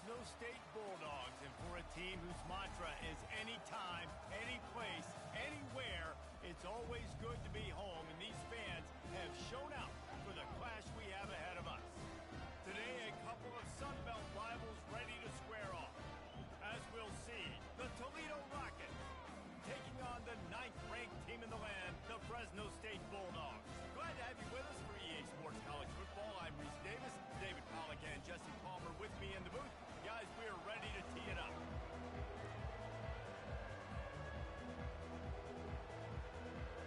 Fresno State Bulldogs, and for a team whose mantra is anytime, any place, anywhere, it's always good to be home, and these fans have shown out for the clash we have ahead of us. Today, a couple of Sun Belt rivals ready to square off. As we'll see, the Toledo Rockets taking on the 9th-ranked team in the land, the Fresno State Bulldogs. Glad to have you with us for EA Sports College Football. I'm Reese Davis, David Pollack and Jesse Palmer with me in the booth. Guys, we're ready to tee it up.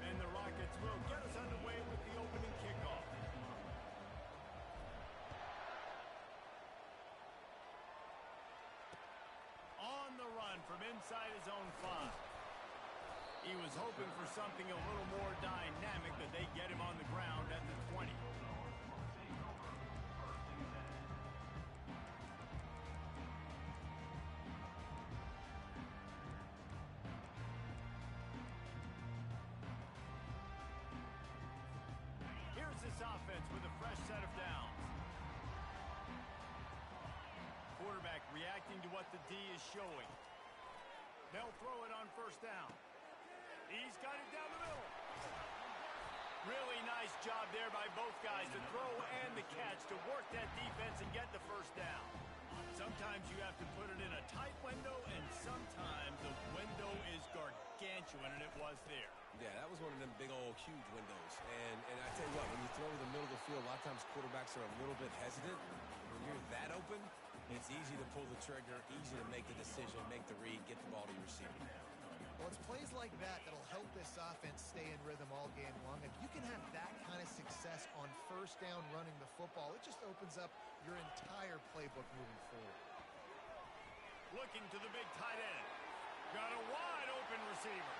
And the Rockets will get us underway with the opening kickoff. On the run from inside his own 5. He was hoping for something a little more dynamic, but they get him on the ground at the 20. Here's this offense with a fresh set of downs. Quarterback reacting to what the D is showing. They'll throw it on first down. He's got it down the middle. Really nice job there by both guys, the throw and the catch, to work that defense and get the first down. Sometimes you have to put it in a tight window, and sometimes the window is gargantuan, and it was there. Yeah, that was one of them big old huge windows. And I tell you what, when you throw in the middle of the field, a lot of times quarterbacks are a little bit hesitant. When you're that open, it's easy to pull the trigger, easy to make the decision, make the read, get the ball to your receiver. Well, it's plays like that that'll help this offense stay in rhythm all game long. If you can have that kind of success on first down running the football, it just opens up your entire playbook moving forward. Looking to the big tight end. Got a wide open receiver.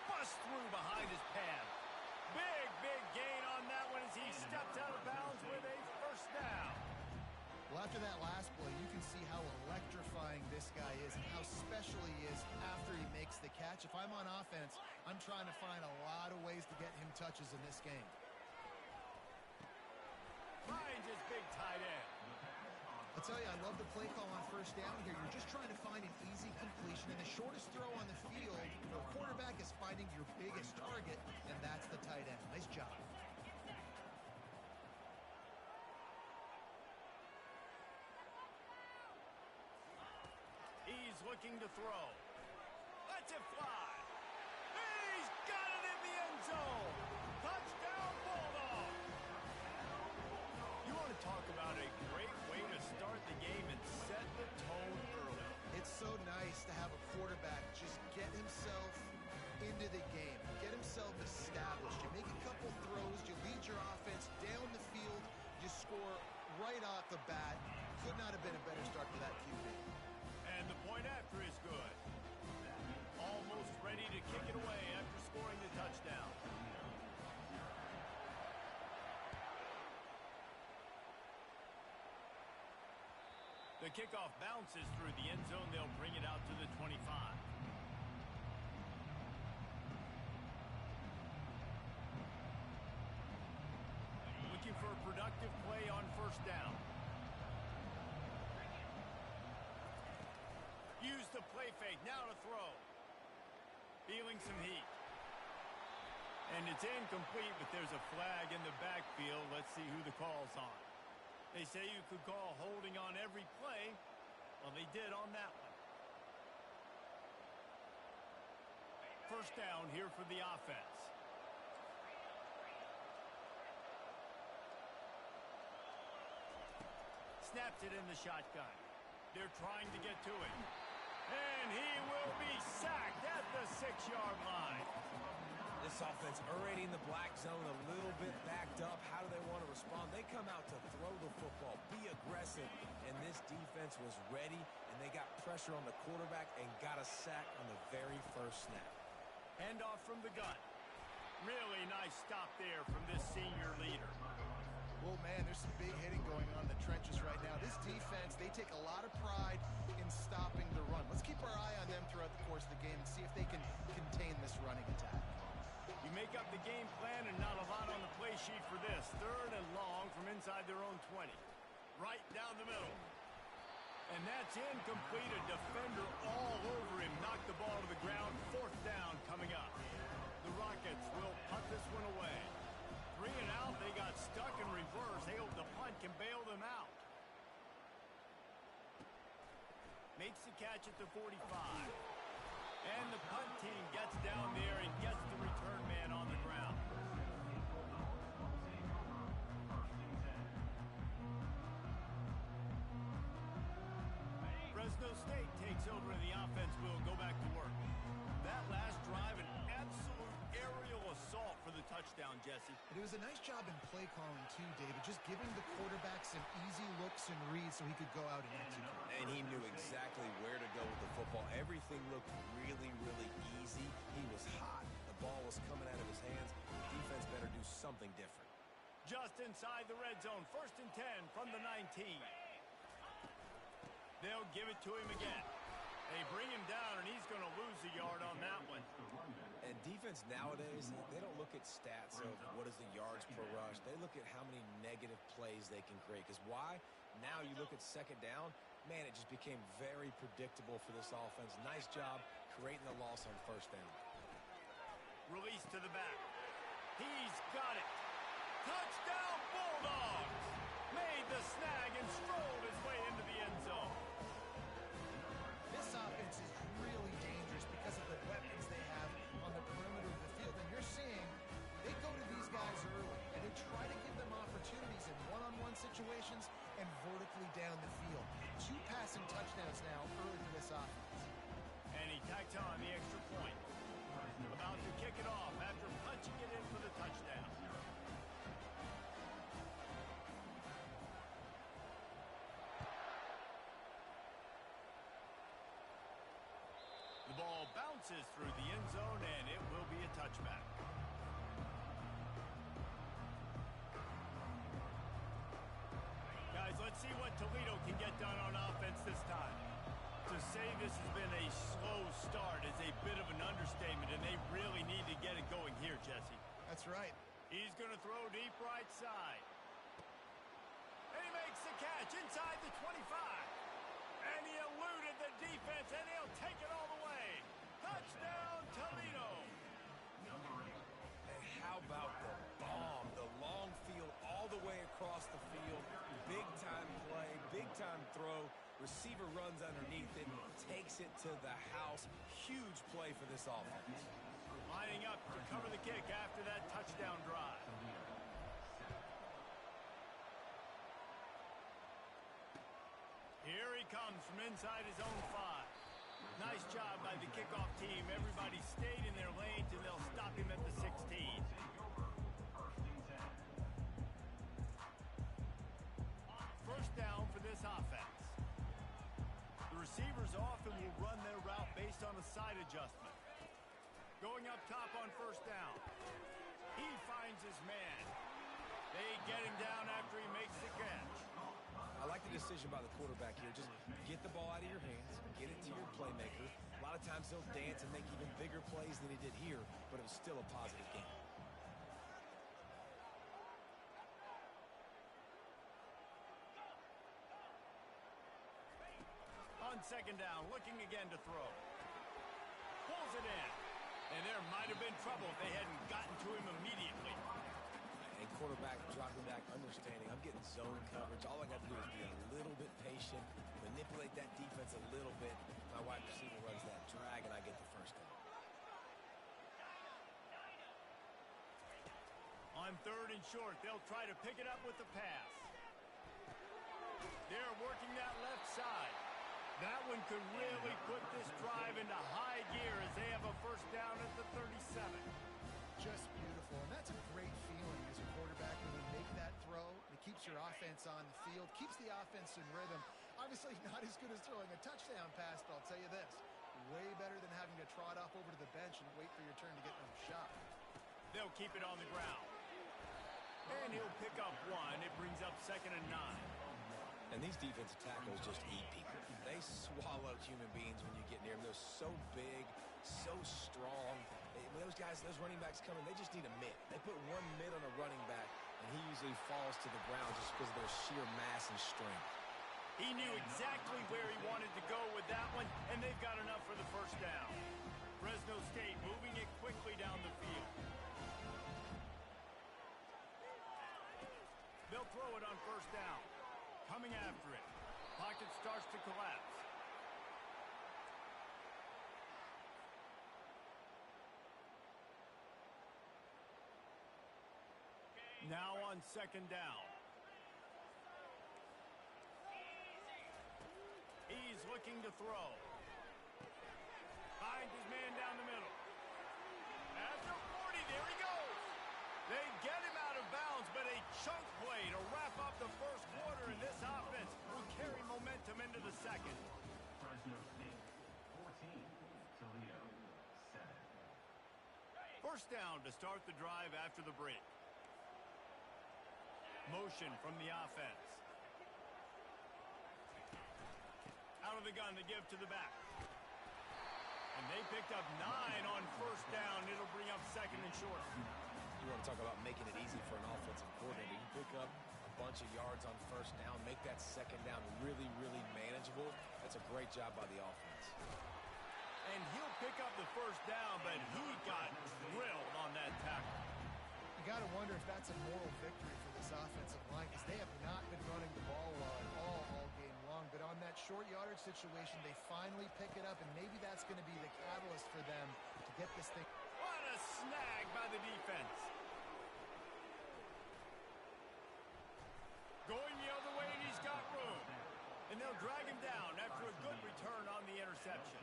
Bust through behind his pad. Big gain on that one as he steps out of bounds with a first down. Well, after that last play, you can see how electrifying this guy is and how special he is after he makes the catch. If I'm on offense, I'm trying to find a lot of ways to get him touches in this game. Finds his big tight end. I'll tell you, I love the play call on first down here. You're just trying to find an easy completion, and the shortest throw on the field for a quarterback is finding your biggest target, and that's the tight end. Nice job. He's looking to throw. Lets it fly. He's got it in the end zone. Touchdown, Bulldogs. You want to talk about a great way to start the game and set the tone early. It's so nice to have a quarterback just get himself into the game, get himself established. You make a couple throws, you lead your offense down the field, you score right off the bat. Could not have been a better start for that QB. And the point after is good. Almost ready to kick it away after scoring the touchdown. The kickoff bounces through the end zone. They'll bring it out to the 25. Looking for a productive play on first down. Use the play fake, now to throw. Feeling some heat. And it's incomplete, but there's a flag in the backfield. Let's see who the call's on. They say you could call holding on every play. Well, they did on that one. First down here for the offense. Snaps it in the shotgun. They're trying to get to it. And he will be sacked at the 6-yard line. This offense already in the black zone, a little bit backed up. How do they want to respond? They come out to throw the football, be aggressive, and this defense was ready, and they got pressure on the quarterback and got a sack on the very first snap. Handoff from the gun. Really nice stop there from this senior leader. Well, man, there's some big hitting going on in the trenches right now. This defense, they take a lot of pride in stopping the run. Let's keep our eye on them throughout the course of the game and see if they can contain this running attack. You make up the game plan and not a lot on the play sheet for this. 3rd and long from inside their own 20. Right down the middle. And that's incomplete. A defender all over him. Knocked the ball to the ground. Fourth down coming up. The Rockets will punt this one away. 3 and out. They got stuck in reverse. They hope the punt can bail them out. Makes the catch at the 45. And the punt team gets down there and gets the return man on the ground. Fresno State takes over and the offense will go back to work. That last drive, an absolute aerial assault for the touchdown, Jesse. It was a nice job in play calling too, David, just giving the quarterback some easy looks and reads so he could go out and execute. And he knew exactly where to go with the football. Everything looked really, really easy. He was hot. The ball was coming out of his hands. The defense better do something different. Just inside the red zone, 1st and 10 from the 19. They'll give it to him again. They bring him down, and he's going to lose a yard on that one. And defense nowadays, they don't look at stats of what is the yards per rush. They look at how many negative plays they can create. Because why? Now you look at 2nd down, man, it just became very predictable for this offense. Nice job creating the loss on 1st down. Release to the back. He's got it. Touchdown, Bulldogs! Made the snag and strolled his way into the end zone. This offense is really dangerous because of the weapons they have on the perimeter of the field. And you're seeing they go to these guys early, and they try to give them opportunities in one-on-one situations and vertically down the field. 2 passing touchdowns now early for this offense. And he tacks on the extra point. About to kick it off after punching it in for the touchdown. The ball bounces through the end zone, and it will be a touchback. Guys, let's see what Toledo can get done on offense this time. To say this has been a slow start is a bit of an understatement, and they really need to get it going here, Jesse. That's right. He's going to throw deep right side. And he makes the catch inside the 25. And he eluded the defense, and he'll take it all the way. Touchdown, Toledo. And how about the bomb? The long field all the way across the field. Big-time play, big-time throw. Receiver runs underneath it, takes it to the house. Huge play for this offense. Lining up to cover the kick after that touchdown drive. Here he comes from inside his own 5. Nice job by the kickoff team. Everybody stayed in their lanes, and they'll stop him at the 16. First down for this offense. The receivers often will run their route based on a side adjustment. Going up top on 1st down. He finds his man. They get him down after he makes the catch. I like the decision by the quarterback here. Just get the ball out of your hands, get it to your playmaker. A lot of times he'll dance and make even bigger plays than he did here, but it was still a positive game. On 2nd down, looking again to throw. Pulls it in. And there might have been trouble if they hadn't gotten to him immediately. And quarterback dropping back, understanding I'm getting zone coverage. All I got to do is be a little bit patient, manipulate that defense a little bit. My wide receiver runs that drag, and I get the 1st down. On 3rd and short, they'll try to pick it up with the pass. They're working that left side. That one could really put this drive into high gear as they have a 1st down at the 37. Just beautiful. And that's a great feeling as a quarterback when you make that throw. It keeps your offense on the field, keeps the offense in rhythm. Obviously not as good as throwing a touchdown pass, but I'll tell you this. Way better than having to trot off over to the bench and wait for your turn to get another shot. They'll keep it on the ground. And he'll pick up 1. It brings up 2nd and 9. And these defensive tackles just eat people. They swallow human beings when you get near them. They're so big, so strong. When those guys, those running backs come in, they just need a mitt. They put 1 mitt on a running back, and he usually falls to the ground just because of their sheer mass and strength. He knew exactly where he wanted to go with that one, and they've got enough for the first down. Fresno State moving it quickly down the field. They'll throw it on first down. Coming after it. Pocket starts to collapse. Now on second down. He's looking to throw. Finds his man down the middle. At the 40, there he goes. They get him out of bounds, but a chunk play to wrap up the first quarter, and this offense will carry momentum into the second. Fresno State, 14. Toledo, 7. First down to start the drive after the break. Motion from the offense. Out of the gun to give to the back. And they picked up 9 on first down. It'll bring up second and short. You want to talk about making it easy for an offensive coordinator. You pick up a bunch of yards on first down, make that second down really, really manageable. That's a great job by the offense. And he'll pick up the first down, but he got drilled on that tackle. You got to wonder if that's a moral victory for this offensive line, because they have not been running the ball well at all game long. But on that short yardage situation, they finally pick it up, and maybe that's going to be the catalyst for them to get this thing. What a snag by the defense. Going the other way, and he's got room. And they'll drag him down after a good return on the interception.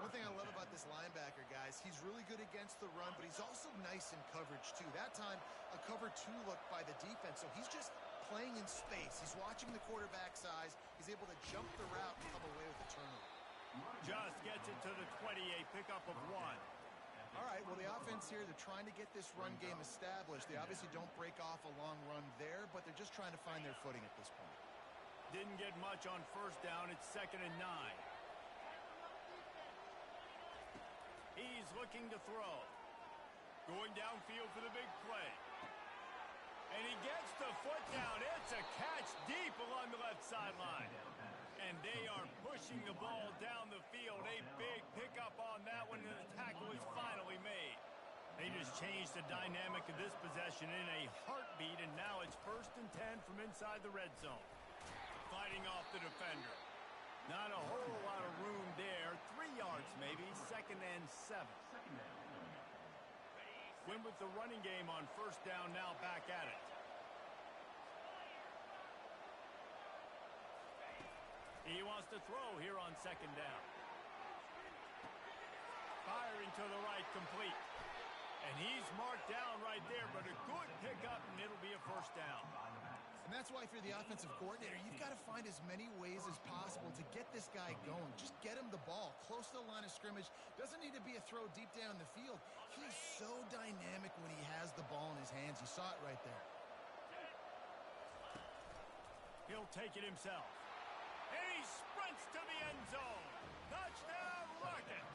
One thing I love about this linebacker, guys, he's really good against the run, but he's also nice in coverage, too. That time, a cover 2 look by the defense, so he's just playing in space. He's watching the quarterback's eyes. He's able to jump the route and come away with a turnover. Just gets it to the 20, a pickup of 1. All right, well, the offense here, they're trying to get this run game established. They obviously don't break off a long run there, but they're just trying to find their footing at this point. Didn't get much on first down. It's second and 9. He's looking to throw. Going downfield for the big play. And he gets the foot down. It's a catch deep along the left sideline. And they are pushing the ball down the field. A big pickup on that one, and the tackle is finally made. They just changed the dynamic of this possession in a heartbeat, and now it's first and 10 from inside the red zone. Fighting off the defender. Not a whole lot of room there. 3 yards maybe. Second and 7. Win with the running game on first down, now back at it. He wants to throw here on second down. Firing to the right, complete. And he's marked down right there, but a good pickup, and it'll be a first down. And that's why, if you're the offensive coordinator, you've got to find as many ways as possible to get this guy going. Just get him the ball close to the line of scrimmage. Doesn't need to be a throw deep down the field. He's so dynamic when he has the ball in his hands. You saw it right there. He'll take it himself. And he sprints to the end zone. Touchdown, Rockets.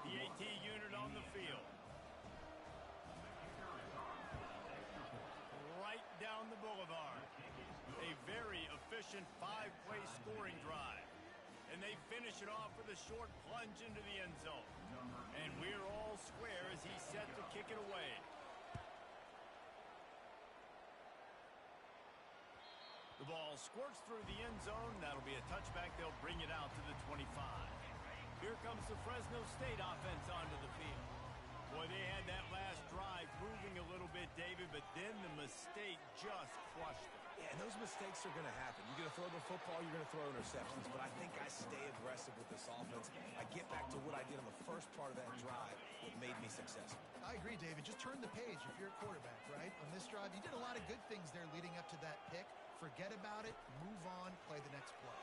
The AT unit on the field. Right down the boulevard. A very efficient 5-play scoring drive. And they finish it off with a short plunge into the end zone. And we're all square as he's set to kick it away. The ball squirts through the end zone. That'll be a touchback. They'll bring it out to the 25. Here comes the Fresno State offense onto the field. Boy, they had that last drive moving a little bit, David, but then the mistake just crushed them. Yeah, and those mistakes are going to happen. You're going to throw the football, you're going to throw interceptions, but I think I stay aggressive with this offense. I get back to what I did on the first part of that drive that made me successful. I agree, David. Just turn the page if you're a quarterback, right? On this drive, you did a lot of good things there leading up to that pick. Forget about it, move on, play the next play.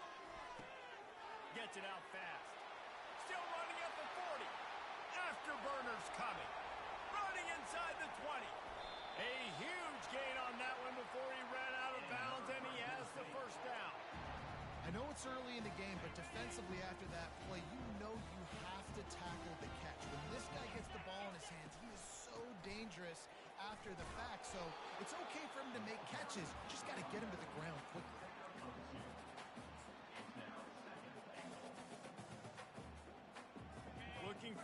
Gets it out fast. Still running at the 40. Afterburner's coming. Running inside the 20. A huge gain on that one before he ran out of bounds, and he has the first down. I know it's early in the game, but defensively after that play, you know you have to tackle the catch. When this guy gets the ball in his hands, he is so dangerous after the fact. So it's okay for him to make catches. You just got to get him to the ground quickly.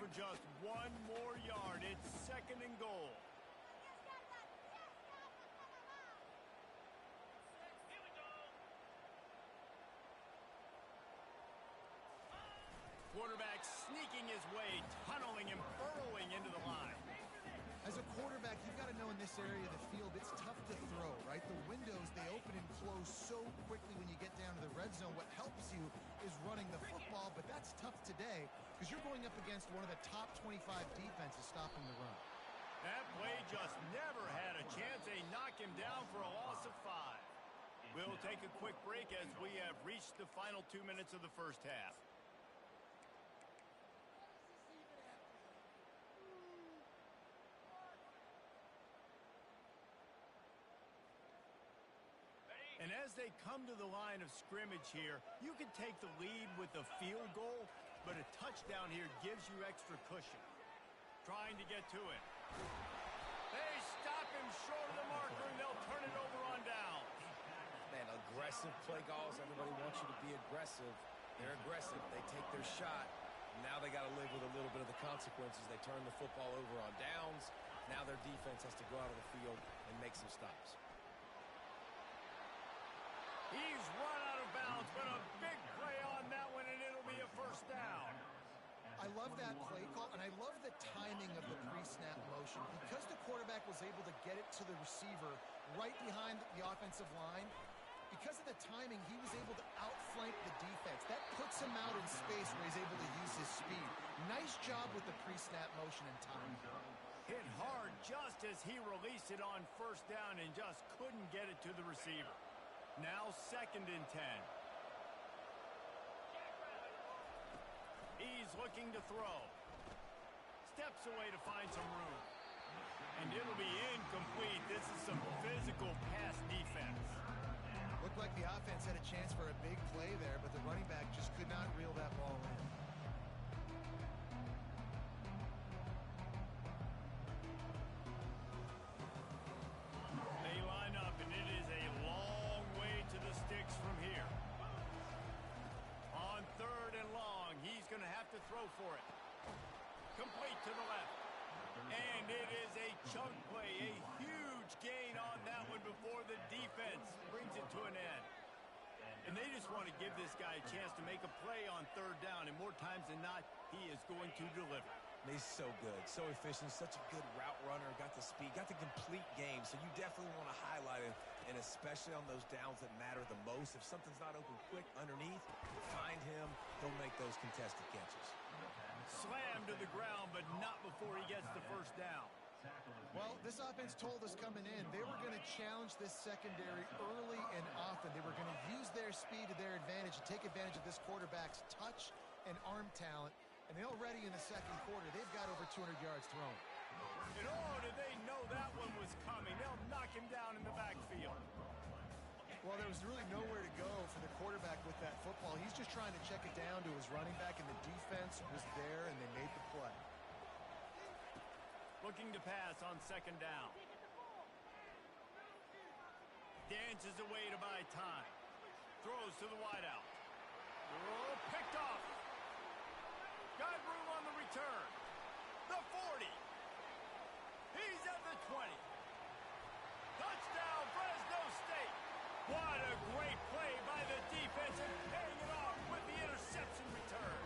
for just one more yard. It's 2nd and goal. Quarterback sneaking his way, tunneling and burrowing into the line. As a quarterback, you've got to know in this area of the field, it's tough to throw, right? The windows, they open and close so quickly when you get down to the red zone. What helps you is running the football, but that's tough today because you're going up against one of the top 25 defenses stopping the run. That play just never had a chance. They knock him down for a loss of 5. We'll take a quick break as we have reached the final 2 minutes of the first half. And as they come to the line of scrimmage here, you can take the lead with a field goal, but a touchdown here gives you extra cushion. Trying to get to it. They stop him short of the marker, and they'll turn it over on down. Man, aggressive play calls. Everybody wants you to be aggressive. They're aggressive. They take their shot. Now they got to live with a little bit of the consequences. They turn the football over on downs. Now their defense has to go out of the field and make some stops. He's run out of bounds, but a big play on that one, and it'll be a first down. I love that play call, and I love the timing of the pre-snap motion. Because the quarterback was able to get it to the receiver right behind the offensive line, because of the timing, he was able to outflank the defense. That puts him out in space where he's able to use his speed. Nice job with the pre-snap motion and timing. Hit hard just as he released it on first down and just couldn't get it to the receiver. Now 2nd and 10. He's looking to throw. Steps away to find some room. And it'll be incomplete. This is some physical pass defense. Looked like the offense had a chance for a big play there, but the running back just could not reel that ball in. They line up, and it is a long way to the sticks from here. On 3rd and long, he's going to have to throw for it. Complete to the left. And it is a chunk play, a huge gain on that one before the defense brings it to an end. And they just want to give this guy a chance to make a play on 3rd down, and more times than not, he is going to deliver. He's so good, so efficient, such a good route runner, got the speed, got the complete game, so you definitely want to highlight him, and especially on those downs that matter the most. If something's not open quick underneath, find him, he'll make those contested catches. Slammed to the ground, but not before he gets the first down. Well, this offense told us coming in they were going to challenge this secondary early and often. They were going to use their speed to their advantage and take advantage of this quarterback's touch and arm talent. And already in the 2nd quarter, they've got over 200 yards thrown. And oh, did they know that one was coming. They'll knock him down in the backfield. Well, there was really nowhere to go for the quarterback with that football. He's just trying to check it down to his running back, and the defense was there, and they made the play. Looking to pass on 2nd down. Dances away to buy time. Throws to the wideout. Oh, picked off. Got room on the return. The 40. He's at the 20. Touchdown, Fresno State. What a great play by the defense and paying it off with the interception return.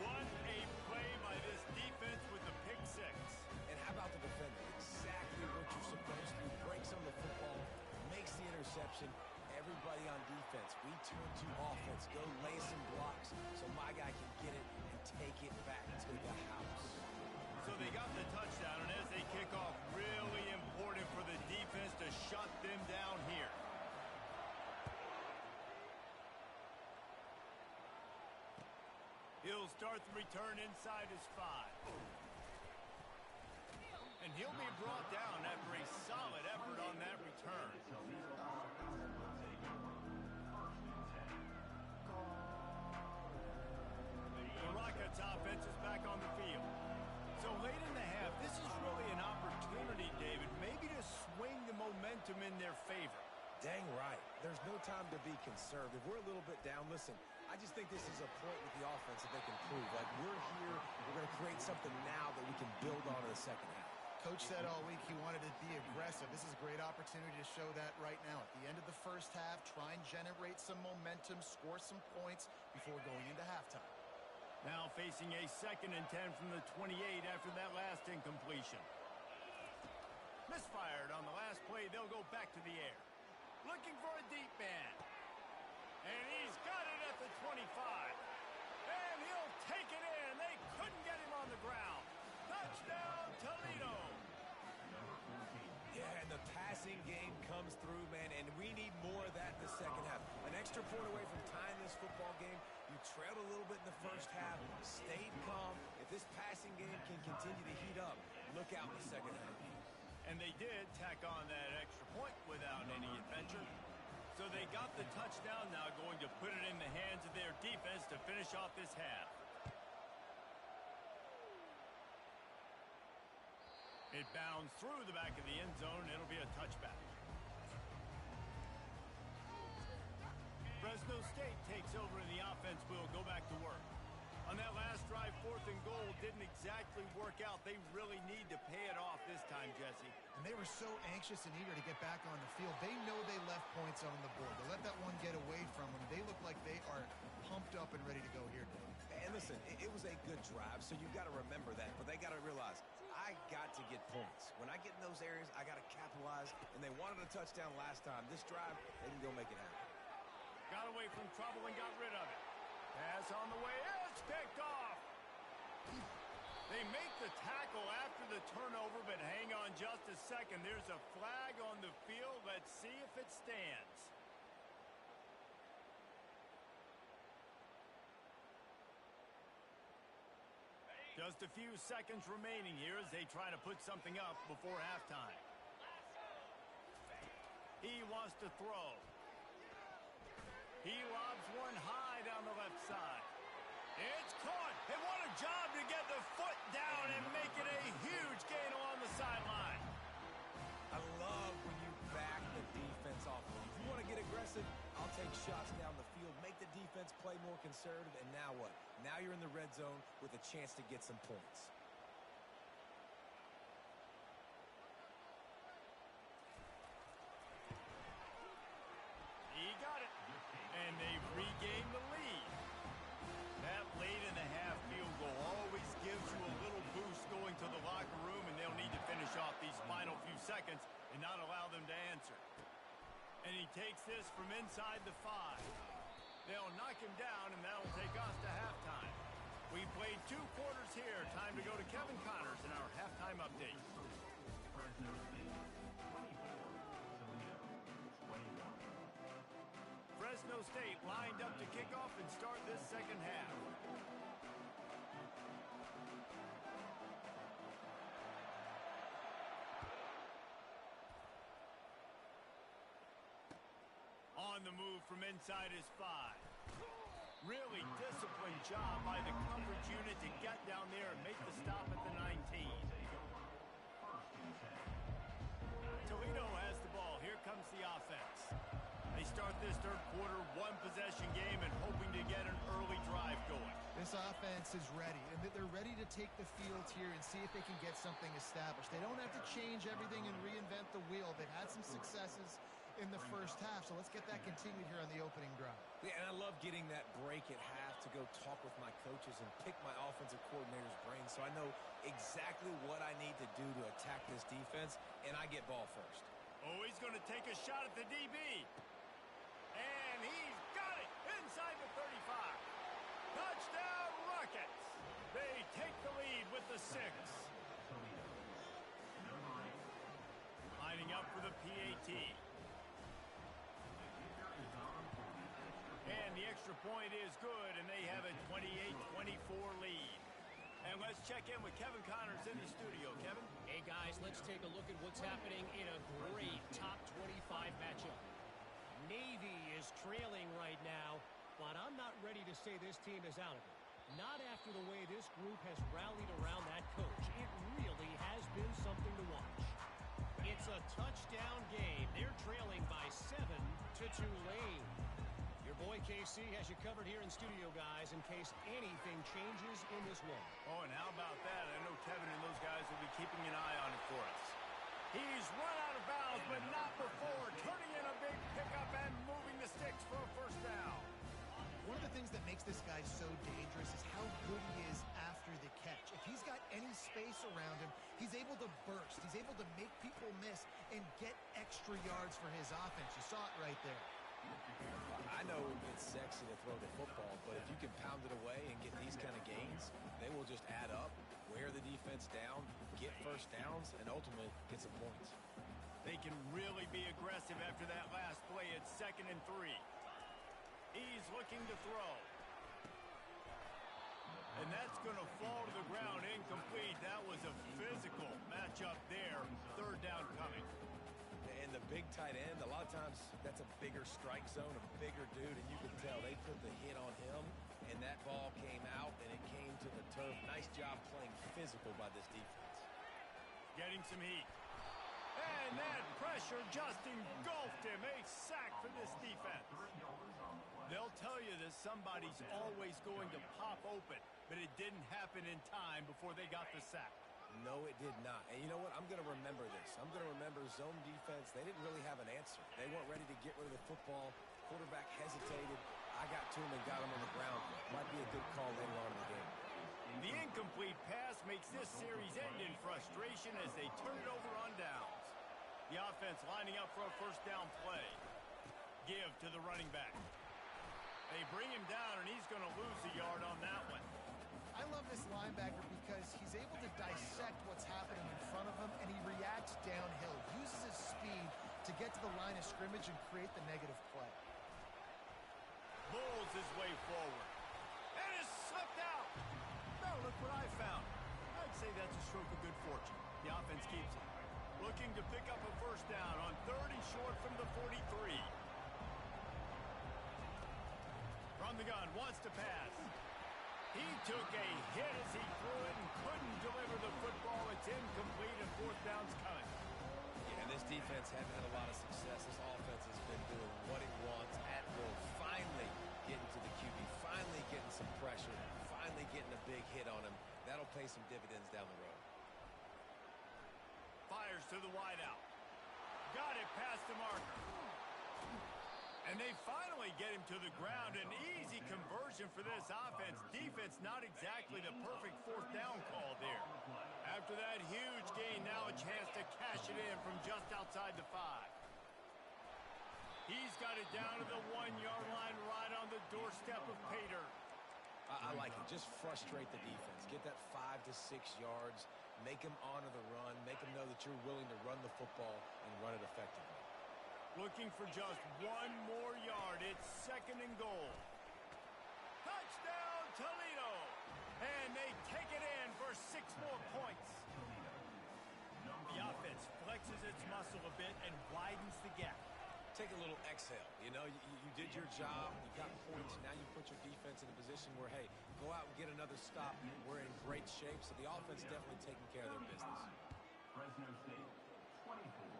What a play by this defense with the pick 6. And how about the defender? Exactly what you're supposed to do. Breaks on the football, makes the interception. Everybody on defense, we turn to offense. Go lay some blocks so my guy can get it and take it back to the house. So they got the touchdown, and as they kick off, really important for the defense to shut them down here. He'll start the return inside his 5. And he'll be brought down after a solid effort on that return. The Rockets offense is back on the field. So late in the half, this is really an opportunity, David, maybe to swing the momentum in their favor. Dang right. There's no time to be conservative. We're a little bit down. Listen, I I just think this is a point with the offense that they can prove. Like, we're here, we're going to create something now that we can build on in the second half. Coach said all week he wanted to be aggressive. This is a great opportunity to show that right now. At the end of the first half, try and generate some momentum, score some points before going into halftime. Now facing a 2nd and 10 from the 28 after that last incompletion. Misfired on the last play. They'll go back to the air. Looking for a deep man. And he's got it at the 25. And he'll take it in. They couldn't get him on the ground. Touchdown, Toledo. Yeah, and the passing game comes through, man, and we need more of that in the second half. An extra point away from tying this football game. You trailed a little bit in the first half, stayed calm. If this passing game can continue to heat up, look out in the second half. And they did tack on that extra point without any adventure. So they got the touchdown, now going to put it in the hands of their defense to finish off this half. It bounds through the back of the end zone. It'll be a touchback. Fresno State takes over in the offense. We'll go back to work. On that last drive, 4th and goal didn't exactly work out. They really need to pay it off this time, Jesse. And they were so anxious and eager to get back on the field. They know they left points on the board. They let that one get away from them. They look like they are pumped up and ready to go here, Dave. And listen, it was a good drive, so you've got to remember that. But they got to realize, I got to get points. When I get in those areas, I got to capitalize. And they wanted a touchdown last time. This drive, they can go make it happen. Got away from trouble and got rid of it. Pass on the way. It's picked off. They make the tackle after the turnover, but hang on just a second. There's a flag on the field. Let's see if it stands. Just a few seconds remaining here as they try to put something up before halftime. He wants to throw. He lobs one high down the left side. It's caught. And what a job to get the foot down and make it a huge gain along the sideline. I love when you back the defense off. If you want to get aggressive, I'll take shots down the field, make the defense play more conservative, and now what? Now you're in the red zone with a chance to get some points. He got it. And they've regained the lead. That late in the half field goal always gives you a little boost going to the locker room, and they'll need to finish off these final few seconds and not allow them to answer. And he takes this from inside the 5. They'll knock him down, and that'll take us to halftime. We played 2 quarters here. Time to go to Kevin Connors in our halftime update. Fresno State 24, Toledo 21. Fresno State lined up to kick off and start this second half. On the move from inside his 5. Really disciplined job by the coverage unit to get down there and make the stop at the 19. Toledo has the ball. Here comes the offense. They start this 3rd quarter, 1-possession game and hoping to get an early drive going. This offense is ready, and they're ready to take the field here and see if they can get something established. They don't have to change everything and reinvent the wheel. They've had some successes in the first half, so let's get that continued here on the opening drive. Yeah, and I love getting that break at half to go talk with my coaches and pick my offensive coordinator's brain so I know exactly what I need to do to attack this defense, and I get ball first. Oh, he's going to take a shot at the DB. And he's got it inside the 35. Touchdown Rockets. They take the lead with the 6. Lining up for the PAT. And the extra point is good, and they have a 28-24 lead. And let's check in with Kevin Connors in the studio. Kevin? Hey, guys, let's take a look at what's happening in a great top 25 matchup. Navy is trailing right now, but I'm not ready to say this team is out of it. Not after the way this group has rallied around that coach. It really has been something to watch. It's a touchdown game. They're trailing by 7 to Tulane. Your boy Case AC has you covered here in studio, guys, in case anything changes in this one. Oh, and how about that? I know Kevin and those guys will be keeping an eye on it for us. He's run out of bounds, but not before turning in a big pickup and moving the sticks for a first down. One of the things that makes this guy so dangerous is how good he is after the catch. If he's got any space around him, he's able to burst. He's able to make people miss and get extra yards for his offense. You saw it right there. I know it's sexy to throw the football, but if you can pound it away and get these kind of gains, they will just add up, wear the defense down, get first downs, and ultimately get some points. They can really be aggressive after that last play at 2nd and 3. He's looking to throw. And that's going to fall to the ground incomplete. That was a physical matchup there. 3rd down coming. And the big tight end, a lot of times that's a bigger strike zone, a bigger dude, and you can tell they put the hit on him, and that ball came out, and it came to the turf. Nice job playing physical by this defense. Getting some heat. And that pressure just engulfed him. A sack for this defense. They'll tell you that somebody's always going to pop open, but it didn't happen in time before they got the sack. No, it did not. And you know what? I'm going to remember this. I'm going to remember zone defense. They didn't really have an answer. They weren't ready to get rid of the football. Quarterback hesitated. I got to him and got him on the ground. Might be a good call later on in the game. The incomplete pass makes this series end in frustration as they turn it over on downs. The offense lining up for a first down play. Give to the running back. They bring him down, and he's going to lose a yard on that one. I love this linebacker because he's able to dissect what's happening in front of him, and he reacts downhill, uses his speed to get to the line of scrimmage and create the negative play. Bulls his way forward. And is slipped out. Now look what I found. I'd say that's a stroke of good fortune. The offense keeps it. Looking to pick up a first down on 3rd and short from the 43. From the gun, wants to pass. He took a hit as he threw it and couldn't deliver the football. It's incomplete and 4th down's coming. Yeah, this defense hasn't had a lot of success. This offense has been doing what it wants at will. Finally getting to the QB, finally getting some pressure, finally getting a big hit on him. That'll pay some dividends down the road. Fires to the wideout. Got it past the marker. And they finally get him to the ground. An easy conversion for this offense. Defense not exactly the perfect 4th down call there. After that huge gain, now a chance to cash it in from just outside the 5. He's got it down to the 1-yard line right on the doorstep of Pater. I like it. Just frustrate the defense. Get that 5 to 6 yards. Make them honor the run. Make them know that you're willing to run the football and run it effectively. Looking for just 1 more yard. It's 2nd and goal. Touchdown, Toledo! And they take it in for 6 more points. The offense flexes its muscle a bit and widens the gap. Take a little exhale. You know, you did your job. You got points. Now you put your defense in a position where, hey, go out and get another stop. We're in great shape. So the offense definitely taking care of their business. Fresno State, 24.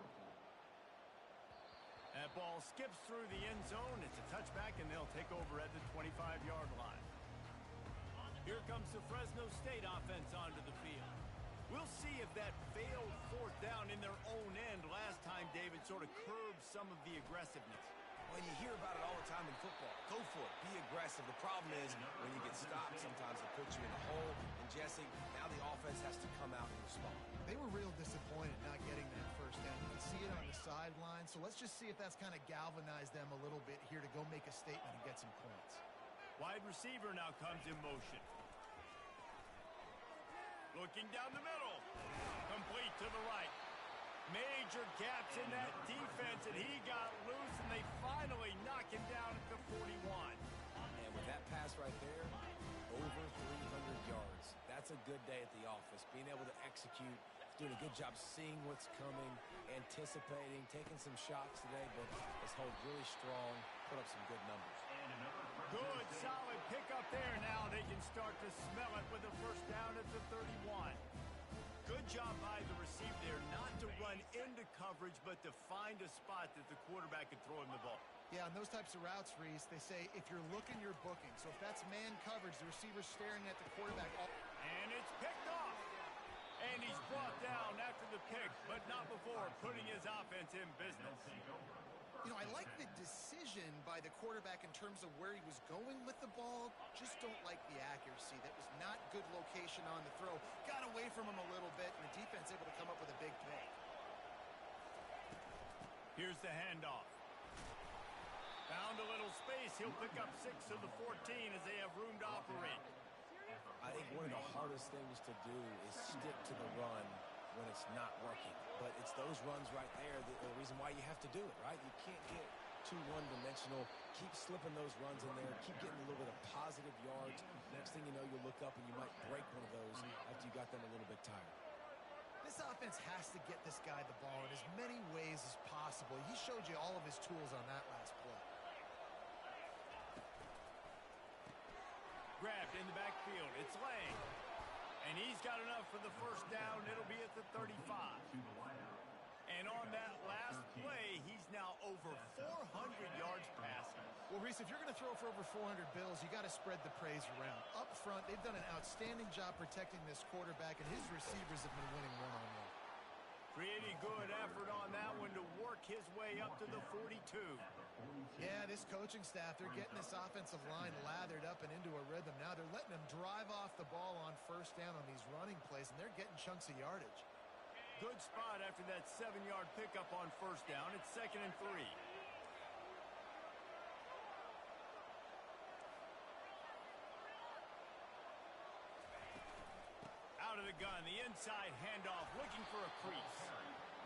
That ball skips through the end zone. It's a touchback, and they'll take over at the 25-yard line. Here comes the Fresno State offense onto the field. We'll see if that failed 4th down in their own end last time, David, sort of curbed some of the aggressiveness. Well, you hear about it all the time in football. Go for it. Be aggressive. The problem is when you get stopped, sometimes it puts you in a hole. And, Jesse, now the offense has to come out and respond. They were real disappointed not getting that first down. You can see it on the sideline. So let's just see if that's kind of galvanized them a little bit here to go make a statement and get some points. Wide receiver now comes in motion. Looking down the middle. Complete to the right. Major gaps in that defense, and he got loose, and they finally knock him down at the 41. And with that pass right there, over 300 yards. That's a good day at the office. Being able to execute, doing a good job seeing what's coming, anticipating, taking some shots today, but has held really strong, put up some good numbers. Good, solid pickup there. Now they can start to smell it with a first down at the 31. Good job by the receiver there, not to run into coverage, but to find a spot that the quarterback can throw him the ball. Yeah, on those types of routes, Reese, they say if you're looking, you're booking. So if that's man coverage, the receiver's staring at the quarterback. And it's picked off. And he's brought down after the pick, but not before putting his offense in business. You know, I like the decision by the quarterback in terms of where he was going with the ball. Just don't like the accuracy. That was not good location on the throw. Got away from him a little bit, and the defense able to come up with a big pick. Here's the handoff. Found a little space. He'll pick up 6 of the 14 as they have room to operate. I think one of the hardest things to do is stick to the run when it's not working. But it's those runs right there that are the reason why you have to do it, right? You can't get too one-dimensional. Keep slipping those runs in there. Keep getting a little bit of positive yards. Next thing you know, you look up and you might break one of those after you got them a little bit tired. This offense has to get this guy the ball in as many ways as possible. He showed you all of his tools on that last play. Grabbed in the backfield. It's Lang. And he's got enough for the first down. It'll be at the 35. And on that last play, he's now over 400 yards passing. Well, Reese, if you're going to throw for over 400 bills, you got to spread the praise around. Up front, they've done an outstanding job protecting this quarterback, and his receivers have been winning one-on-one. Pretty good effort on that one to work his way up to the 42. Yeah, this coaching staff, they're getting this offensive line lathered up and into a rhythm. Now they're letting them drive off the ball on first down on these running plays, and they're getting chunks of yardage. Good spot after that 7-yard pickup on first down. It's 2nd and 3. Out of the gun, the inside handoff, looking for a crease.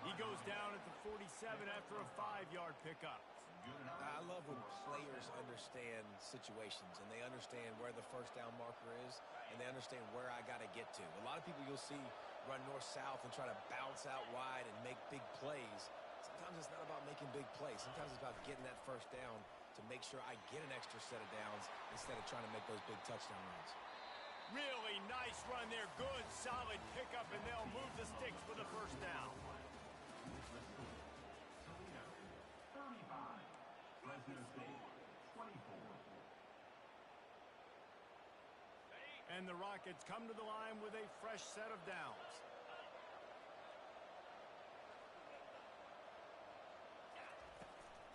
He goes down at the 47 after a 5-yard pickup. I love when players understand situations and they understand where the first down marker is and they understand where I got to get to. A lot of people you'll see run north-south and try to bounce out wide and make big plays. Sometimes it's not about making big plays. Sometimes it's about getting that first down to make sure I get an extra set of downs instead of trying to make those big touchdown runs. Really nice run there. Good, solid pickup, and they'll move the sticks for the first down. Toledo, 35. Fresno State, 24. And the Rockets come to the line with a fresh set of downs.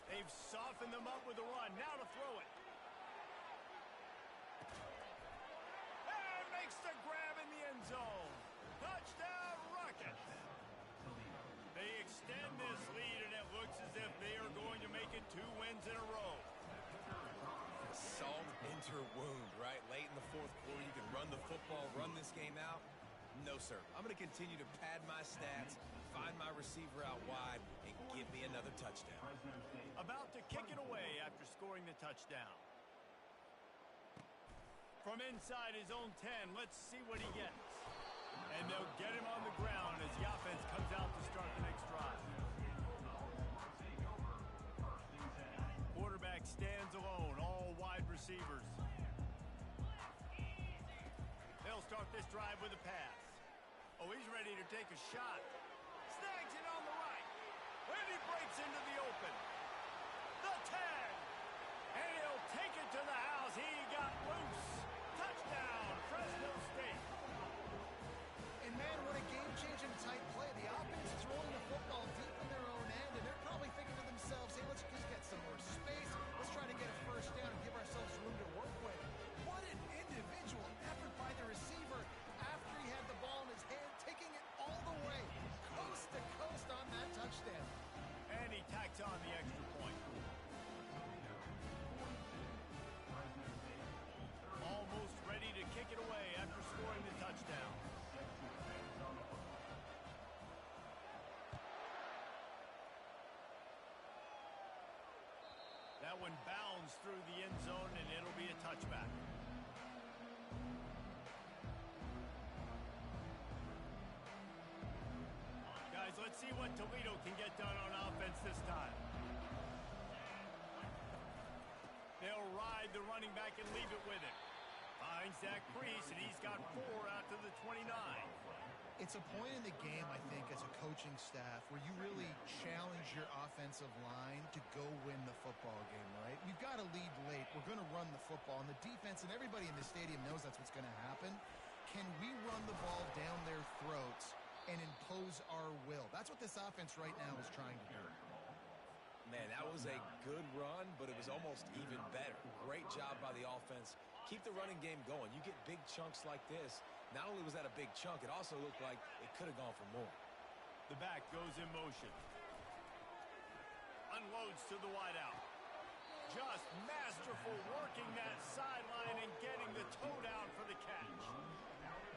They've softened them up with a run. Now to throw it. And makes the grab in the end zone. Touchdown, Rockets. They extend this lead, and it looks as if they are going to make it 2 wins in a row. Salt into her wound, right? Late in the fourth quarter, you can run the football, run this game out. No, sir. I'm going to continue to pad my stats, find my receiver out wide, and give me another touchdown. About to kick it away after scoring the touchdown. From inside his own 10, let's see what he gets. And they'll get him on the ground as the offense comes out to start the next drive. Quarterback stands alone, all wide receivers. They'll start this drive with a pass. Oh, he's ready to take a shot. Snags it on the right. And he breaks into the open. The 10. And he'll take it to the house. He got loose. Touchdown, Fresno State. And man, what a game-changing tight play. The offense throwing the football deep in their own end, and they're probably thinking to themselves, hey, let's just get some more space. Let's try to get a first down and give ourselves room to work with. What an individual effort by the receiver after he had the ball in his hand, taking it all the way, coast to coast on that touchdown. And he tacks on the extra point. Almost ready to kick it away after scoring the touchdown. That one bounds through the end zone, and it'll be a touchback. Guys, let's see what Toledo can get done on offense this time. They'll ride the running back and leave it with him. Finds that crease, and he's got 4 out to the 29. It's a point in the game, I think, as a coaching staff where you really challenge your offensive line to go win the football game, right? We've got to lead late. We're going to run the football. And the defense and everybody in the stadium knows that's what's going to happen. Can we run the ball down their throats and impose our will? That's what this offense right now is trying to do. Man, that was a good run, but it was almost even better. Great job by the offense. Keep the running game going. You get big chunks like this. Not only was that a big chunk, it also looked like it could have gone for more. The back goes in motion. Unloads to the wideout. Just masterful working that sideline and getting the toe down for the catch.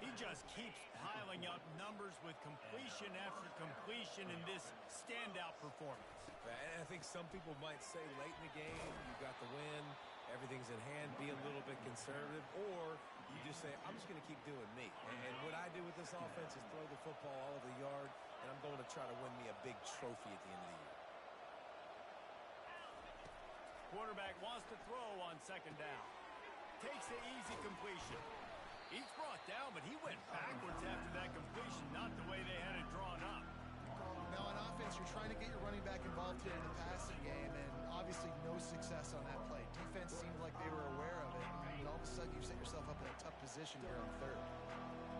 He just keeps piling up numbers with completion after completion in this standout performance. And I think some people might say late in the game, you got the win, everything's in hand, be a little bit conservative, or you just say, I'm just going to keep doing me. And what I do with this offense is throw the football all over the yard, and I'm going to try to win me a big trophy at the end of the year. Quarterback wants to throw on second down. Takes the easy completion. He's brought down, but he went backwards after that completion, not the way they had it drawn up. Now, on offense, you're trying to get your running back involved here in the passing game, and obviously no success on that play. Defense seemed like they were aware of it, and all of a sudden you've set yourself up in a tough position here on third.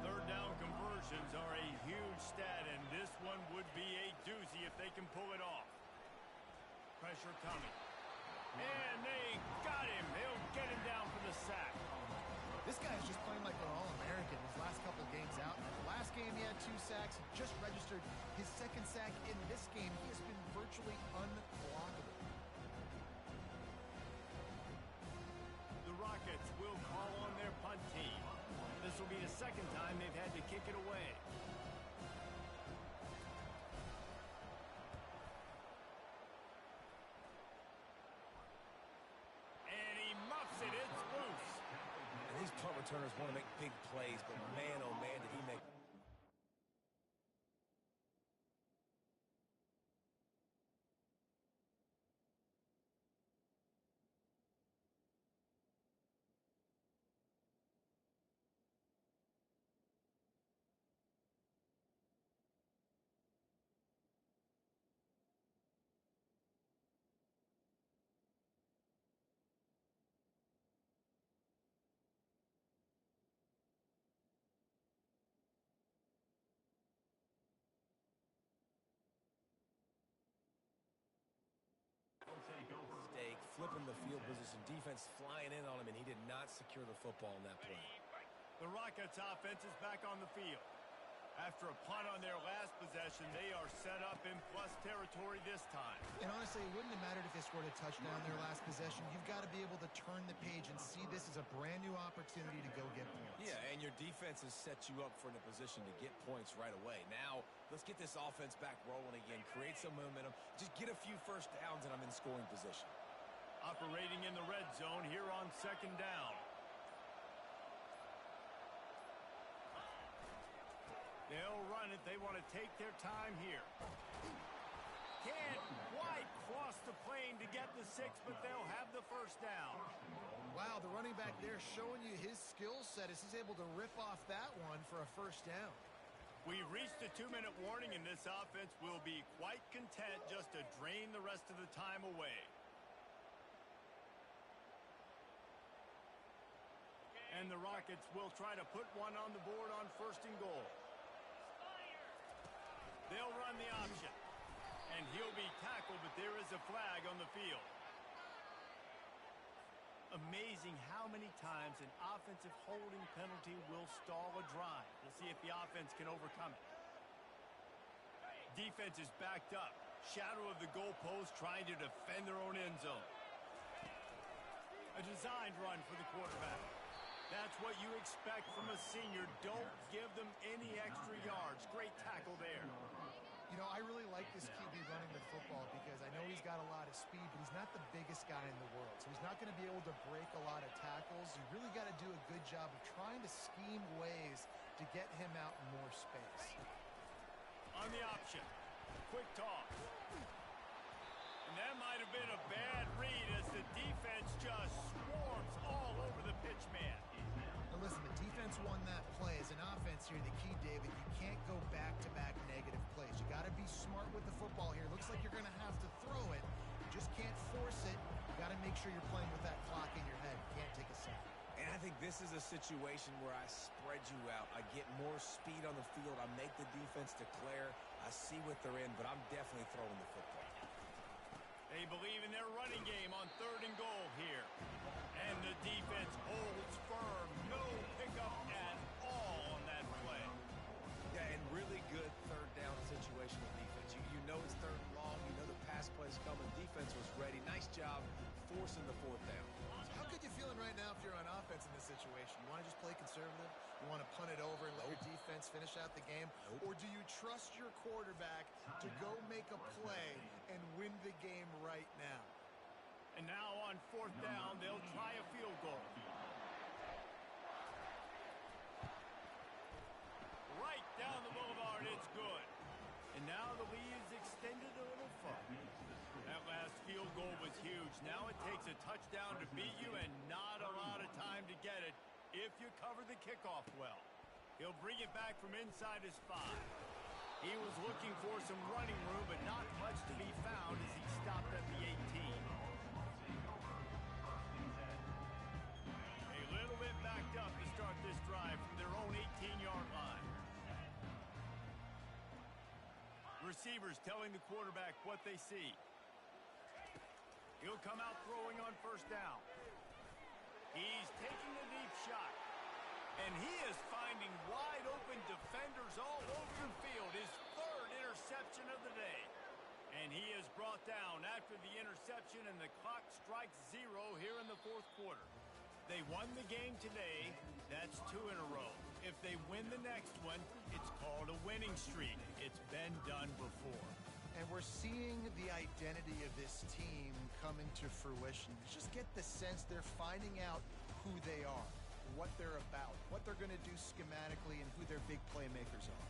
Third down conversions are a huge stat, and this one would be a doozy if they can pull it off. Pressure coming. And they got him. They'll get him down for the sack. This guy's just playing like an All-American his last couple games out. The last game he had 2 sacks. He just registered his 2nd sack in this game. He has been virtually unblockable. The Rockets will call on their punt team. This will be the 2nd time they've had to kick it away. And he muffs it. It's loose. And these punt returners want to make big plays, but man, oh man, did he make... Mistake, flipping the field position, defense flying in on him, and he did not secure the football in that play. The Rockets offense is back on the field. After a punt on their last possession, they are set up in plus territory this time. And honestly, it wouldn't have mattered if they scored a touchdown their last possession. You've got to be able to turn the page and see this as a brand new opportunity to go get points. Yeah, and your defense has set you up for the position to get points right away. Now, let's get this offense back rolling again, create some momentum, just get a few first downs, and I'm in scoring position. Operating in the red zone here on 2nd down. They'll run it. They want to take their time here. Can't quite cross the plane to get the 6, but they'll have the first down. Wow, the running back there showing you his skill set as he's able to rip off that one for a first down. We've reached the 2-minute warning, and this offense will be quite content just to drain the rest of the time away. And the Rockets will try to put one on the board on 1st and goal. They'll run the option. And he'll be tackled, but there is a flag on the field. Amazing how many times an offensive holding penalty will stall a drive. We'll see if the offense can overcome it. Defense is backed up. Shadow of the goalpost trying to defend their own end zone. A designed run for the quarterback. That's what you expect from a senior. Don't give them any extra yards. Great tackle there. You know, I really like this QB running the football because I know he's got a lot of speed, but he's not the biggest guy in the world. So he's not going to be able to break a lot of tackles. You really got to do a good job of trying to scheme ways to get him out in more space. On the option. Quick toss. And that might have been a bad read as the defense just swarms all over the pitch man. Now listen, the defense won that play. As an offense, defense here, the key, David, you can't go back-to-back negative plays. You got to be smart with the football here. Looks like you're going to have to throw it. You just can't force it. You got to make sure you're playing with that clock in your head. You can't take a sack. And I think this is a situation where I spread you out. I get more speed on the field. I make the defense declare. I see what they're in, but I'm definitely throwing the football. They believe in their running game on 3rd and goal here. And the defense holds firm. No pickup at all on that play. Yeah, and really good 3rd down situational defense. You know it's 3rd and long. You know the pass play's coming. Defense was ready. Nice job forcing the 4th down. How good you feeling right now if you're on offense in this situation? You want to just play conservative? You want to punt it over and let your defense finish out the game? Or do you trust your quarterback to go make a play and win the game right now? And now on 4th down, they'll try a field goal. Right down the boulevard, it's good. And now the lead is extended a little further. That last field goal was huge. Now it takes a touchdown to beat you and not a lot of time to get it if you cover the kickoff well. He'll bring it back from inside his 5. He was looking for some running room, but not much to be found as he stopped at the 18. A little bit backed up to start this drive from their own 18-yard line. Receivers telling the quarterback what they see. He'll come out throwing on 1st down. He's taking a deep shot. And he is finding wide open defenders all over the field. His 3rd interception of the day. And he is brought down after the interception, and the clock strikes 0 here in the 4th quarter. They won the game today. That's 2 in a row. If they win the next one, it's called a winning streak. It's been done before. And we're seeing the identity of this team coming to fruition. You just get the sense they're finding out who they are, what they're about, what they're going to do schematically, and who their big playmakers are.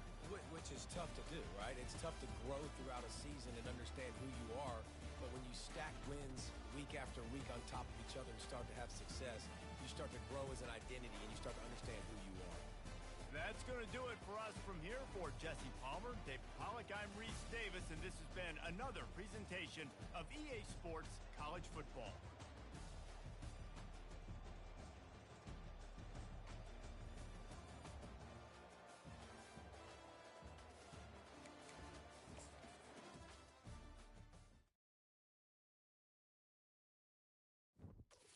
Which is tough to do, right? It's tough to grow throughout a season and understand who you are. But when you stack wins week after week on top of each other and start to have success, you start to grow as an identity and you start to understand who you are. That's going to do it for us from here. For Jesse Palmer, David Pollack, I'm Reese Davis, and this has been another presentation of EA Sports College Football.